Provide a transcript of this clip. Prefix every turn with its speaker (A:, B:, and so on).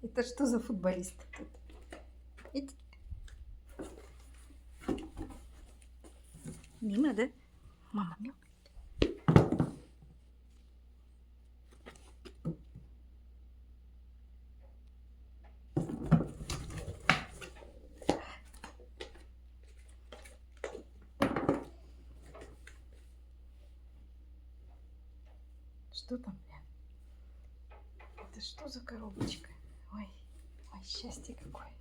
A: Это что за футболист тут? Иди. Мимо, да? Мама, мимо. Что там? Это что за коробочка? Ой, ой, счастье какое.